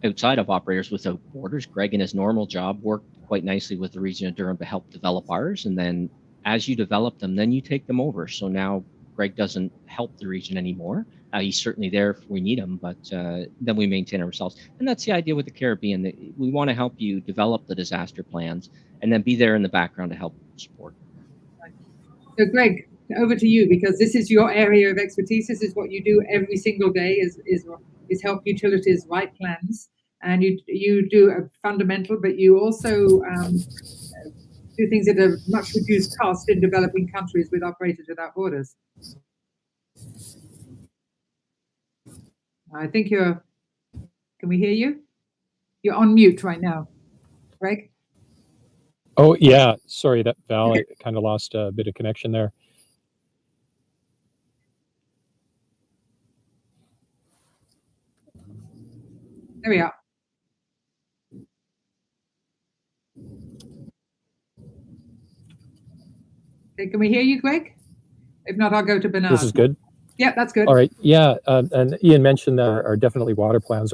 outside of Operators Without Borders, Greg in his normal job worked quite nicely with the region of Durham to help develop ours. And then as you develop them, then you take them over. So now Greg doesn't help the region anymore. He's certainly there if we need him, but then we maintain ourselves. And that's the idea with the Caribbean, that we want to help you develop the disaster plans and then be there in the background to help support. So Greg, over to you, because this is your area of expertise. This is what you do every single day, is help utilities write plans. And you do a fundamental, but you also do things at a much reduced cost in developing countries with Operators Without Borders. I think can we hear you? You're on mute right now, Greg. Oh, yeah. Sorry, that Val, I kind of lost a bit of connection there. There we are. Okay, can we hear you, Greg? If not, I'll go to Bernard. This is good? Yeah, that's good. All right. Yeah, and Ian mentioned there are definitely water plans,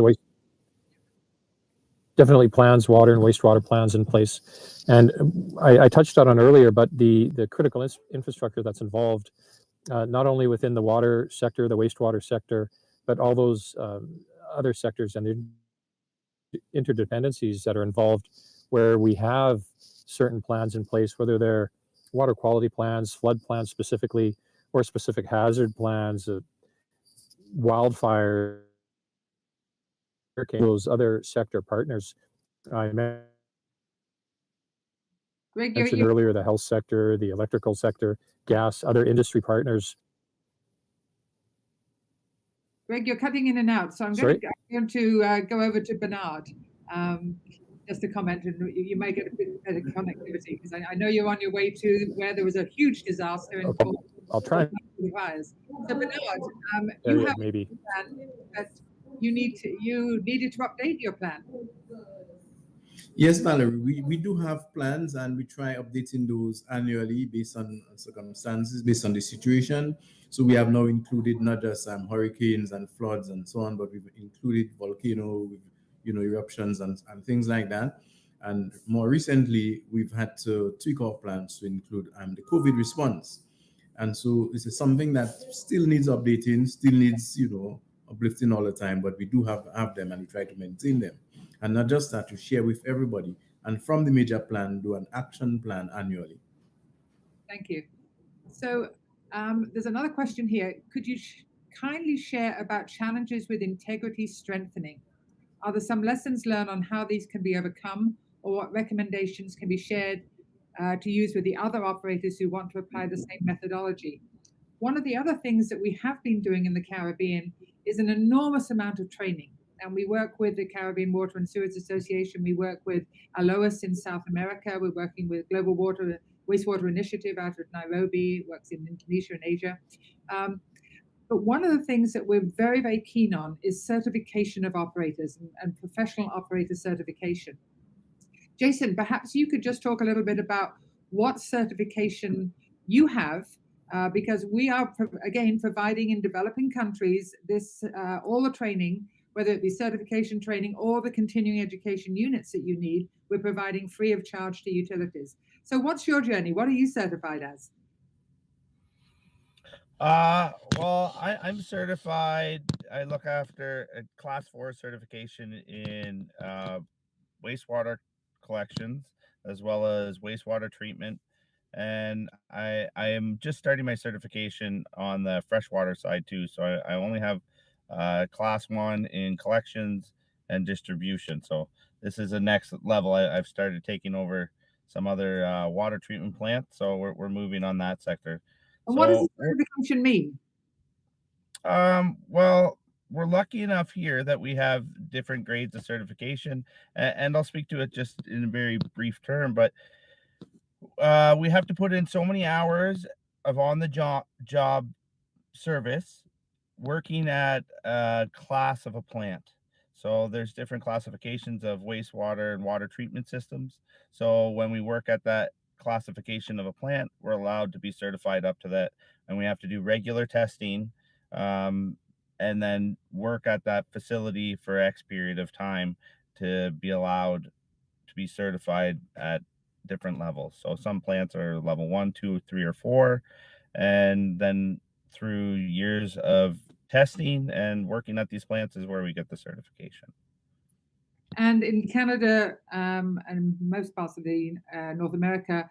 definitely plans, water and wastewater plans in place. And I touched on earlier, but the critical infrastructure that's involved, not only within the water sector, the wastewater sector, but all those other sectors and the interdependencies that are involved, where we have certain plans in place, whether they're water quality plans, flood plans specifically, or specific hazard plans, wildfire, those other sector partners I Greg, mentioned earlier the health sector, the electrical sector, gas, other industry partners. Greg, you're cutting in and out, so I'm going to go over to Bernard. Just to comment, and you may get a bit better connectivity, because I know you're on your way to where there was a huge disaster in I'll try. The fires. So Bernard, you have maybe a plan that you needed to update your plan. Yes, Valerie, we do have plans, and we try updating those annually based on circumstances, based on the situation. So we have now included not just hurricanes and floods and so on, but we've included volcano, eruptions and things like that. And more recently, we've had to tweak our plans to include the COVID response. And so this is something that still needs updating, still needs, uplifting all the time, but we do have them, and we try to maintain them. And not just that, to share with everybody. And from the major plan, do an action plan annually. Thank you. So there's another question here. Could you kindly share about challenges with integrity strengthening? Are there some lessons learned on how these can be overcome, or what recommendations can be shared to use with the other operators who want to apply the same methodology? One of the other things that we have been doing in the Caribbean is an enormous amount of training. And we work with the Caribbean Water and Sewage Association. We work with ALOAS in South America. We're working with Global Wastewater Initiative out of Nairobi, works in Indonesia and Asia. But one of the things that we're very, very keen on is certification of operators and professional operator certification. Jason, perhaps you could just talk a little bit about what certification you have, because we are, again, providing in developing countries this all the training, whether it be certification training or the continuing education units that you need, we're providing free of charge to utilities. So what's your journey? What are you certified as? Well, I'm certified. I look after a class 4 certification in wastewater collections, as well as wastewater treatment. And I am just starting my certification on the freshwater side too. So I only have class 1 in collections and distribution. So this is a next level. I've started taking over some other water treatment plants. So we're moving on that sector. And what does the certification mean? Well, we're lucky enough here that we have different grades of certification, and I'll speak to it just in a very brief term, but we have to put in so many hours of on the job service working at a class of a plant. So there's different classifications of wastewater and water treatment systems. So when we work at that classification of a plant, we're allowed to be certified up to that, and we have to do regular testing, and then work at that facility for X period of time to be allowed to be certified at different levels. So some plants are level 1, 2, 3, or 4, and then through years of testing and working at these plants is where we get the certification. And in Canada and most parts of the North America,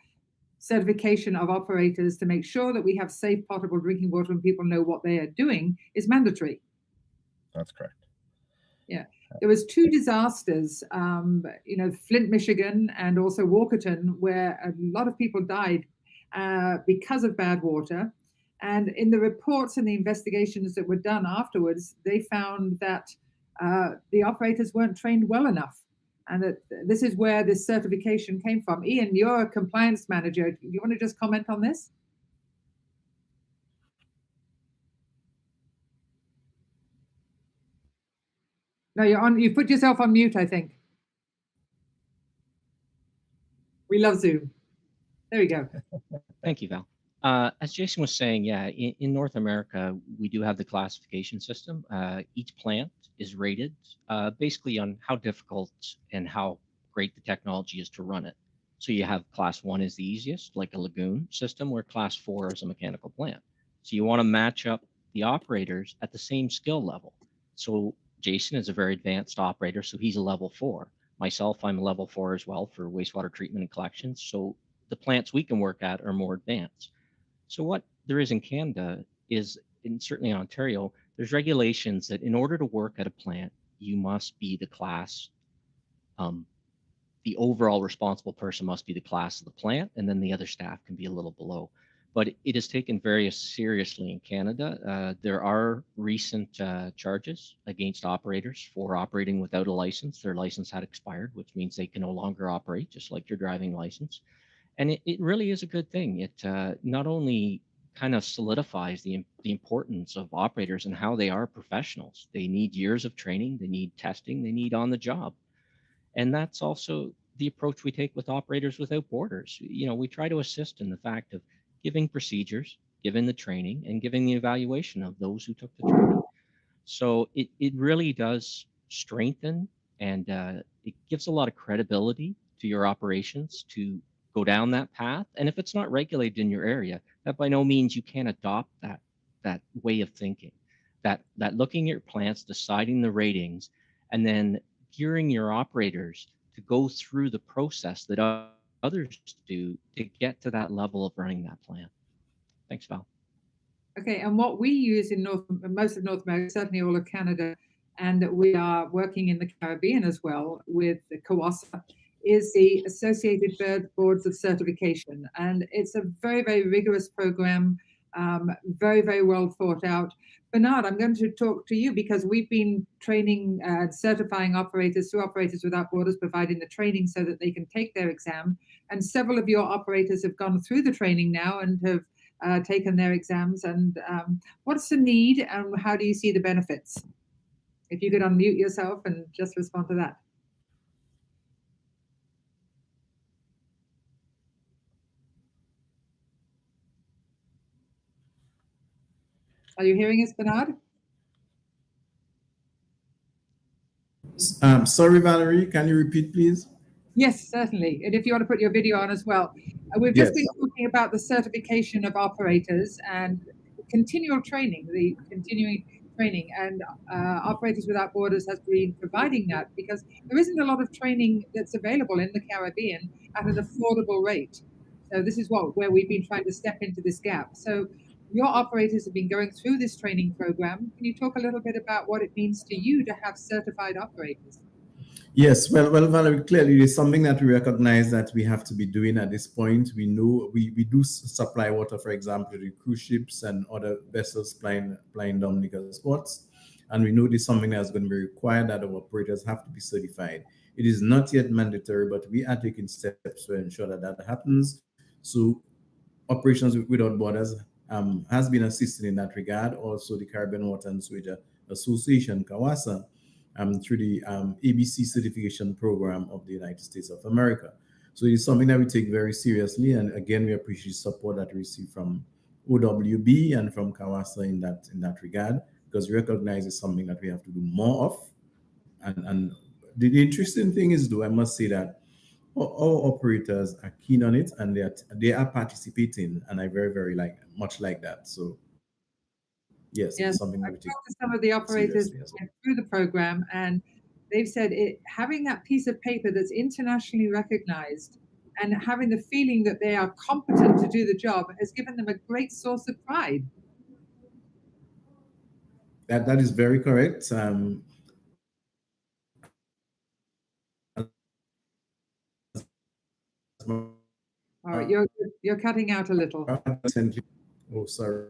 certification of operators to make sure that we have safe, potable drinking water and people know what they are doing is mandatory. That's correct. Yeah, there was 2 disasters, Flint, Michigan, and also Walkerton, where a lot of people died because of bad water. And in the reports and the investigations that were done afterwards, they found that the operators weren't trained well enough. And that this is where this certification came from. Ian, you're a compliance manager. Do you want to just comment on this? No, you're on. You put yourself on mute, I think. We love Zoom. There we go. Thank you, Val. As Jason was saying, yeah, in North America, we do have the classification system. Each plant is rated basically on how difficult and how great the technology is to run it. So you have class 1 is the easiest, like a lagoon system, where class 4 is a mechanical plant. So you want to match up the operators at the same skill level. So Jason is a very advanced operator, so he's a level 4. Myself, I'm a level 4 as well for wastewater treatment and collections. So the plants we can work at are more advanced. So what there is in Canada is, and certainly in Ontario, there's regulations that in order to work at a plant, you must be the class the overall responsible person must be the class of the plant, and then the other staff can be a little below. But it is taken very seriously in Canada. There are recent charges against operators for operating without a license. Their license had expired, which means they can no longer operate, just like your driving license. And it really is a good thing. It not only kind of solidifies the importance of operators and how they are professionals. They need years of training, they need testing, they need on the job. And that's also the approach we take with Operators Without Borders. We try to assist in the fact of giving procedures, giving the training, and giving the evaluation of those who took the training. So it really does strengthen, and it gives a lot of credibility to your operations to go down that path. And if it's not regulated in your area, that by no means you can't adopt that way of thinking. That looking at your plants, deciding the ratings, and then gearing your operators to go through the process that others do to get to that level of running that plant. Thanks, Val. Okay, and what we use in most of North America, certainly all of Canada, and we are working in the Caribbean as well with the CAWASA, is the Associated Bird Boards of Certification. And it's a very, very rigorous program, very, very well thought out. Bernard, I'm going to talk to you because we've been training, certifying operators through Operators Without Borders, providing the training so that they can take their exam. And several of your operators have gone through the training now and have taken their exams. And what's the need and how do you see the benefits? If you could unmute yourself and just respond to that. Are you hearing us, Bernard? Sorry, Valerie, can you repeat, please? Yes, certainly. And if you want to put your video on as well. We've just been talking about the certification of operators and continual training, the continuing training, and Operators Without Borders has been providing that because there isn't a lot of training that's available in the Caribbean at an affordable rate. So this is where we've been trying to step into this gap. So your operators have been going through this training program. Can you talk a little bit about what it means to you to have certified operators? Yes, well, Valerie, clearly it's something that we recognize that we have to be doing at this point. We know we do supply water, for example, to cruise ships and other vessels plying Dominica's ports. And we know this is something that's going to be required, that our operators have to be certified. It is not yet mandatory, but we are taking steps to ensure that happens. So Operations Without Borders has been assisting in that regard. Also, the Caribbean Water and Sewage Association, CAWASA, through the ABC certification program of the United States of America. So it's something that we take very seriously. And again, we appreciate support that we receive from OWB and from CAWASA in that regard, because we recognize it's something that we have to do more of. And the interesting thing is, though, I must say that all operators are keen on it and they are participating, and I very, very much like that. So yes, it's something that we take. Some of the operators went through the program and they've said having that piece of paper that's internationally recognized and having the feeling that they are competent to do the job has given them a great source of pride. That is very correct. All right, you're cutting out a little. Oh, sorry.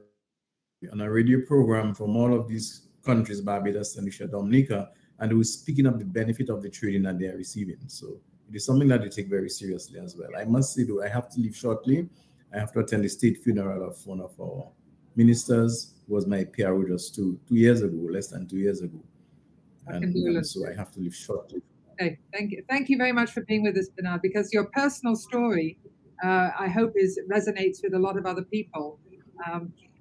On a radio program from all of these countries, Barbados, St. Lucia, Dominica, and we were speaking of the benefit of the training that they are receiving. So it is something that they take very seriously as well. I must say, though, I have to leave shortly. I have to attend the state funeral of one of our ministers, who was my PRO just 2 years ago, less than 2 years ago. And so I have to leave shortly. Okay, thank you. Thank you very much for being with us, Bernard, because your personal story, I hope, resonates with a lot of other people.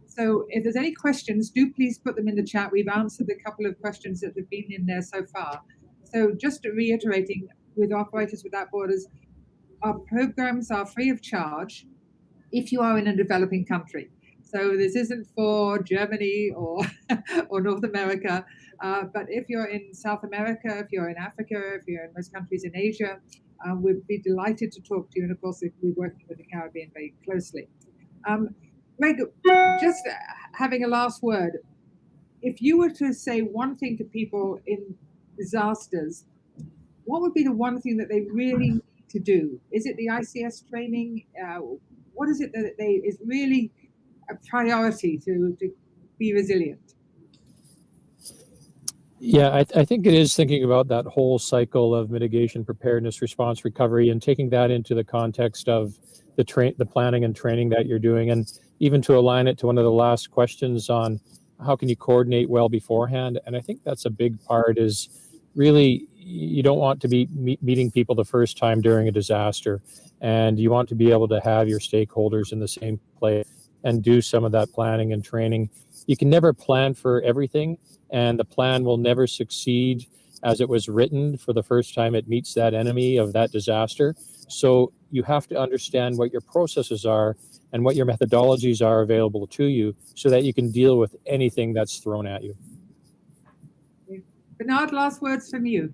So if there's any questions, do please put them in the chat. We've answered a couple of questions that have been in there so far. So just reiterating, with Operators Without Borders, our programs are free of charge if you are in a developing country. So this isn't for Germany or North America, but if you're in South America, if you're in Africa, if you're in most countries in Asia, we'd be delighted to talk to you. And of course, we're working with the Caribbean very closely. Greg, just having a last word, if you were to say one thing to people in disasters, what would be the one thing that they really need to do? Is it the ICS training? What is it that is really a priority to be resilient? Yeah, I think it is thinking about that whole cycle of mitigation, preparedness, response, recovery, and taking that into the context of the planning and training that you're doing, and even to align it to one of the last questions on how can you coordinate well beforehand. And I think that's a big part. Is really, you don't want to be meeting people the first time during a disaster, and you want to be able to have your stakeholders in the same place and do some of that planning and training. You can never plan for everything, and the plan will never succeed as it was written for the first time it meets that enemy of that disaster. So you have to understand what your processes are and what your methodologies are available to you so that you can deal with anything that's thrown at you. Bernard, last words from you.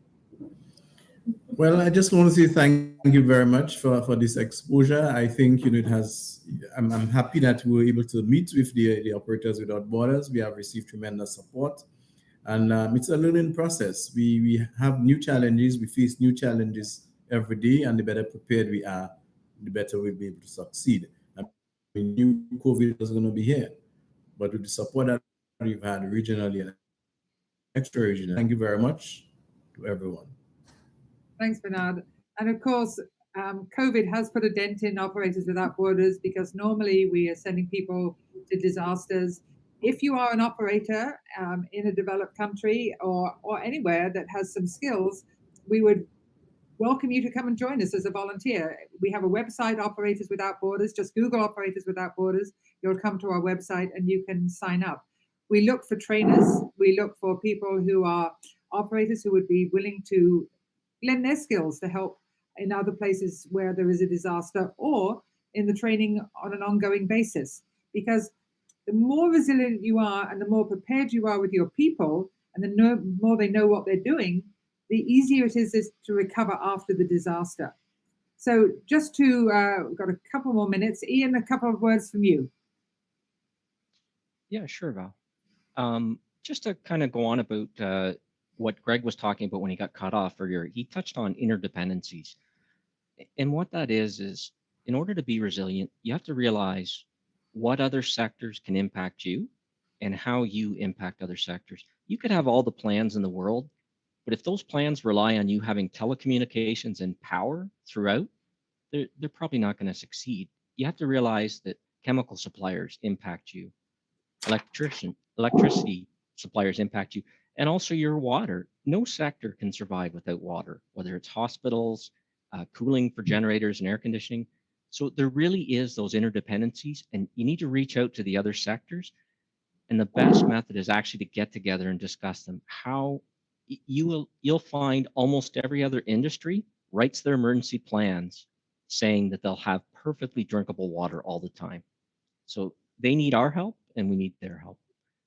Well, I just want to say thank you very much for this exposure. I think it has. I'm happy that we were able to meet with the Operators Without Borders. We have received tremendous support, and it's a learning process. We have new challenges. We face new challenges every day, and the better prepared we are, the better we'll be able to succeed. I mean, new COVID is going to be here, but with the support that we've had regionally and extra regionally, thank you very much to everyone. Thanks, Bernard. And of course, COVID has put a dent in Operators Without Borders, because normally we are sending people to disasters. If you are an operator in a developed country or anywhere that has some skills, we would welcome you to come and join us as a volunteer. We have a website, Operators Without Borders. Just Google Operators Without Borders. You'll come to our website and you can sign up. We look for trainers. We look for people who are operators who would be willing to lend their skills to help in other places where there is a disaster, or in the training on an ongoing basis. Because the more resilient you are and the more prepared you are with your people, and the more they know what they're doing, the easier it is to recover after the disaster. So just to, we've got a couple more minutes. Ian, a couple of words from you. Yeah, sure, Val. Just to kind of go on about what Greg was talking about when he got cut off earlier, he touched on interdependencies. And what that is in order to be resilient, you have to realize what other sectors can impact you and how you impact other sectors. You could have all the plans in the world, but if those plans rely on you having telecommunications and power throughout, they're probably not going to succeed. You have to realize that chemical suppliers impact you, electricity suppliers impact you, and also your water. No sector can survive without water, whether it's hospitals, cooling for generators and air conditioning. So there really is those interdependencies, and you need to reach out to the other sectors. And the best method is actually to get together and discuss them. How you'll find almost every other industry writes their emergency plans saying that they'll have perfectly drinkable water all the time. So they need our help and we need their help.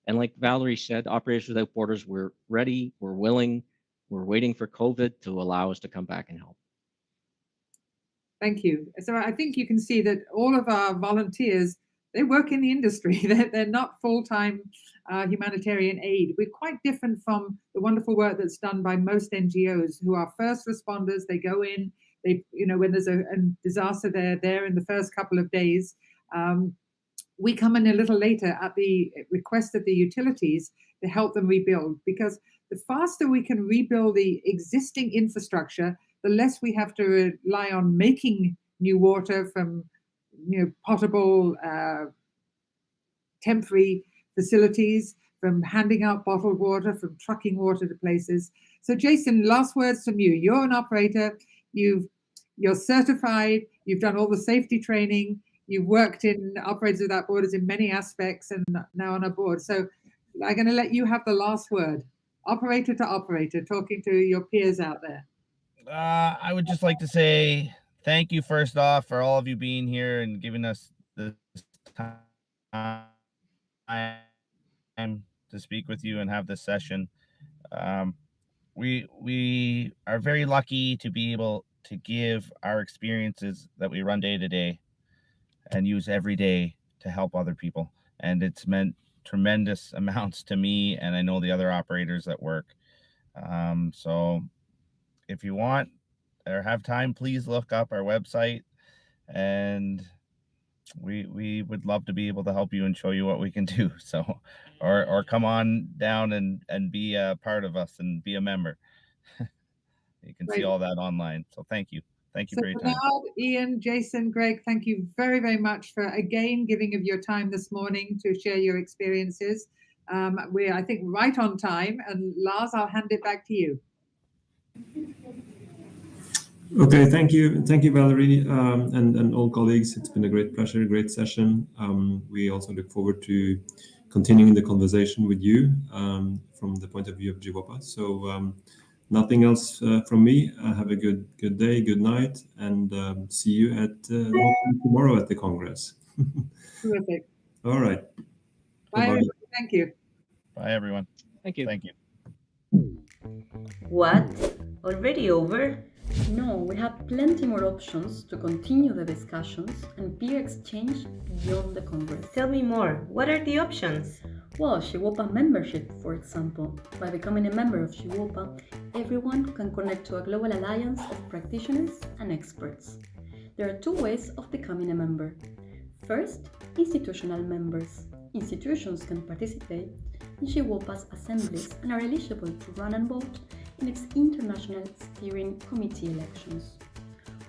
And like Valerie said, Operators Without Borders, we're ready, we're willing, we're waiting for COVID to allow us to come back and help. Thank you. So I think you can see that all of our volunteers, they work in the industry. They're not full-time humanitarian aid. We're quite different from the wonderful work that's done by most NGOs, who are first responders. They go in, when there's a disaster, they're there in the first couple of days. We come in a little later at the request of the utilities to help them rebuild, because the faster we can rebuild the existing infrastructure, the less we have to rely on making new water from potable temporary facilities, from handing out bottled water, from trucking water to places. So Jason, last words from you. You're an operator, you're certified, you've done all the safety training, you've worked in Operators Without Borders in many aspects and now on a board. So I'm going to let you have the last word. Operator to operator, talking to your peers out there. I would just like to say thank you first off for all of you being here and giving us this time to speak with you and have this session. We are very lucky to be able to give our experiences that we run day to day and use every day to help other people. And it's meant tremendous amounts to me, and I know the other operators that work. So if you want or have time, please look up our website, and we would love to be able to help you and show you what we can do. So, or come on down and be a part of us and be a member. You can see Great. all that online. So thank you So for your time. Bernard, Ian, Jason, Greg, thank you very, very much for again giving of your time this morning to share your experiences. We're, I think, right on time. And Lars, I'll hand it back to you. Okay, thank you, Valerie, and all colleagues. It's been a great pleasure, great session. We also look forward to continuing the conversation with you from the point of view of GWOPA. So nothing else from me. Have a good day, good night, and see you at hopefully tomorrow at the Congress. Terrific. All right. Bye, everybody. Thank you. Bye, everyone. Thank you. Thank you. What? Already over? No, we have plenty more options to continue the discussions and peer exchange beyond the Congress. Tell me more. What are the options? Well, GWOPA membership, for example. By becoming a member of GWOPA, everyone can connect to a global alliance of practitioners and experts. There are two ways of becoming a member. First, institutional members. Institutions can participate in GWOPA's assemblies and are eligible to run and vote in its international steering committee elections.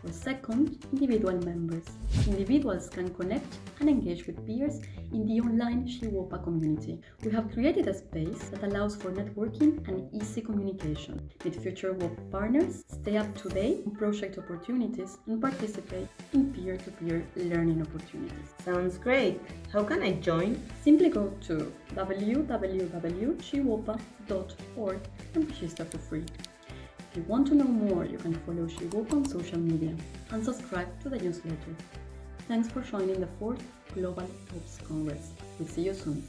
Or second, individual members. Individuals can connect and engage with peers in the online GWOPA community. We have created a space that allows for networking and easy communication. Meet future WOP partners, stay up to date on project opportunities, and participate in peer-to-peer learning opportunities. Sounds great. How can I join? Simply go to www.gwopa.org and register for free. If you want to know more, you can follow GWOPA on social media and subscribe to the newsletter. Thanks for joining the 4th Global WOPS Congress. We'll see you soon.